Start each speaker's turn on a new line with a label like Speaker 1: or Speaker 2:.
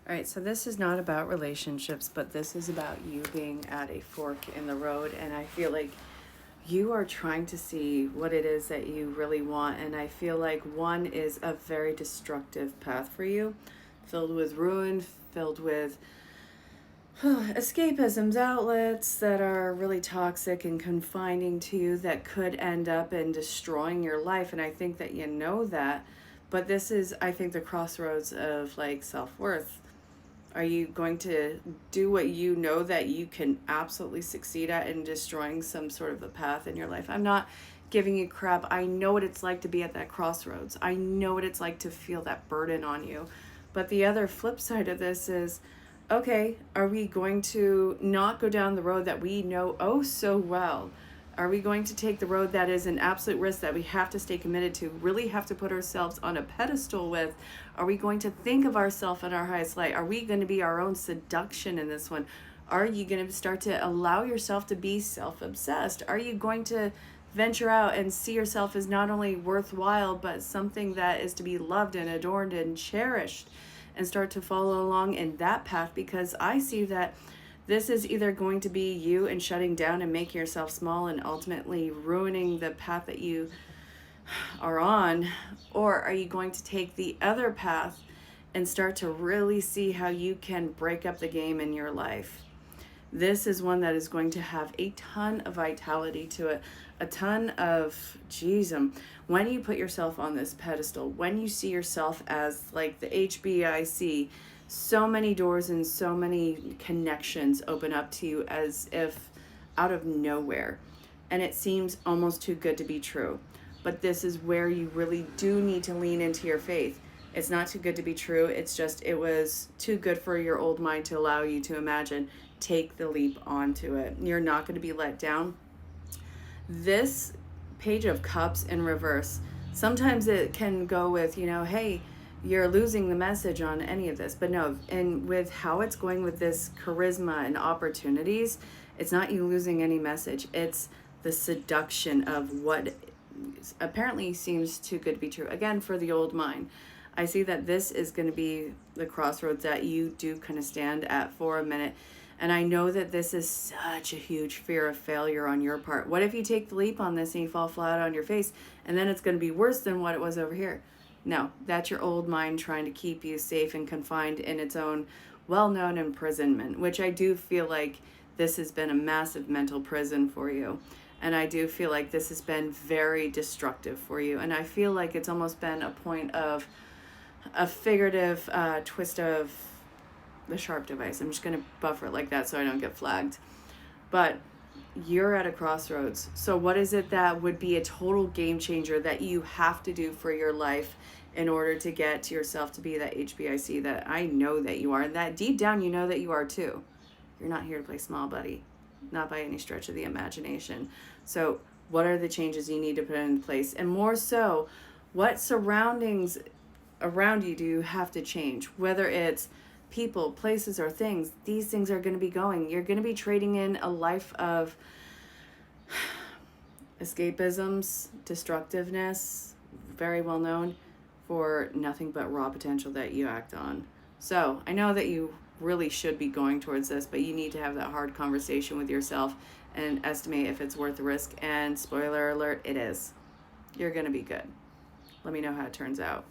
Speaker 1: All right, so this is not about relationships, but this is about you being at a fork in the road. And I feel like you are trying to see what it is that you really want. And I feel like one is a very destructive path for you, filled with ruin, filled with escapisms, outlets that are really toxic and confining to you that could end up in destroying your life. And I think that you know that. But this is, I think, the crossroads of like self-worth. Are you going to do what you know that you can absolutely succeed at in destroying some sort of a path in your life? I'm not giving you crap. I know what it's like to be at that crossroads. I know what it's like to feel that burden on you. But the other flip side of this is, okay, are we going to not go down the road that we know oh so well? Are we going to take the road that is an absolute risk that we have to stay committed to, really have to put ourselves on a pedestal with? Are we going to think of ourselves in our highest light? Are we going to be our own seduction in this one? Are you going to start to allow yourself to be self-obsessed? Are you going to venture out and see yourself as not only worthwhile, but something that is to be loved and adorned and cherished, and start to follow along in that path? Because I see that this is either going to be you and shutting down and making yourself small and ultimately ruining the path that you are on, or are you going to take the other path and start to really see how you can break up the game in your life? This is one that is going to have a ton of vitality to it, a ton of, when you put yourself on this pedestal, when you see yourself as like the HBIC, so many doors and so many connections open up to you as if out of nowhere. And it seems almost too good to be true. But this is where you really do need to lean into your faith. It's not too good to be true. It's just, it was too good for your old mind to allow you to imagine. Take the leap onto it. You're not going to be let down. This Page of Cups in reverse, sometimes it can go with, hey, you're losing the message on any of this. But no, and with how it's going with this charisma and opportunities, it's not you losing any message. It's the seduction of what apparently seems too good to be true. Again, for the old mind, I see that this is going to be the crossroads that you do kind of stand at for a minute. And I know that this is such a huge fear of failure on your part. What if you take the leap on this and you fall flat on your face, and then it's going to be worse than what it was over here? No, that's your old mind trying to keep you safe and confined in its own well-known imprisonment, which I do feel like this has been a massive mental prison for you. And I do feel like this has been very destructive for you. And I feel like it's almost been a point of a figurative twist of the sharp device. I'm just going to buffer it like that so I don't get flagged. But you're at a crossroads. So what is it that would be a total game changer that you have to do for your life in order to get to yourself to be that HBIC that I know that you are, and that deep down you know that you are too? You're not here to play small, buddy. Not by any stretch of the imagination. So what are the changes you need to put in place? And more so, what surroundings around you do you have to change? Whether it's people, places, or things, these things are going to be going. You're going to be trading in a life of escapisms, destructiveness, very well known, for nothing but raw potential that you act on. So I know that you really should be going towards this, but you need to have that hard conversation with yourself and estimate if it's worth the risk. And spoiler alert, it is. You're going to be good. Let me know how it turns out.